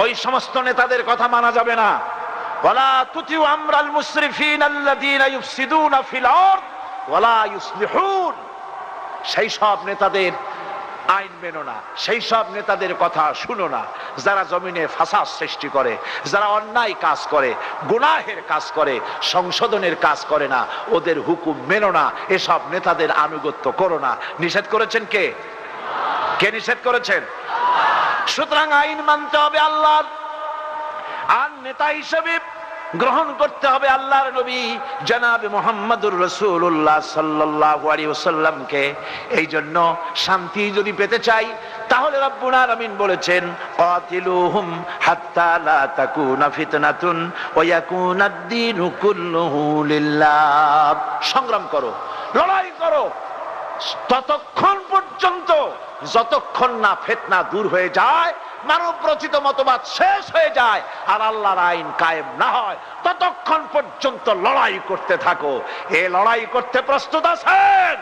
ওই সমস্ত নেতাদের কথা মানা যাবে না। ওয়ালা তুতিউ আমরাল মুসরিফিন আল্লাযীনা ইউফসিদুনা ফিল আরদ ওয়ালা ইউসলিহুন। সেই সব নেতাদের আইন মেনো না, সেই সব নেতাদের কথা শুনো না যারা জমিনে ফাসাদ সৃষ্টি করে, যারা অন্যায় কাজ করে, গুনাহের কাজ করে, সংশোধনের কাজ করে না, ওদের হুকুম মেনো না, এসব নেতাদের আনুগত্য করো না। নিষেধ করেছেন কে? কে নিষেধ করেছেন? সুতরাং আইন মানতে হবে আল্লাহর, আর নেতা হিসেবে গ্রহণ করতে হবে আল্লাহর নবী জনাবে মুহাম্মদুর রাসূলুল্লাহ সাল্লাল্লাহু আলাইহি ওয়াসাল্লামকে। এই জন্য শান্তি যদি পেতে চাই তাহলে রব্বুল আলামিন বলেছেন কাতিলুহুম হাত্তা লা তাকুনা ফিতনাতুন ওয়া ইয়াকুনাদ দীনু কুল্লুহু লিল্লাহ। সংগ্রাম করো, লড়াই করো ততক্ষণ পর্যন্ত যতক্ষণ না ফিতনা দূর হয়ে যায়, মানব রচিত মতবাদ শেষ হয়ে যায়, আর আল্লাহর আইন কায়েম না হয়, ততক্ষণ পর্যন্ত লড়াই করতে থাকো। এই লড়াই করতে প্রস্তুত আছেন?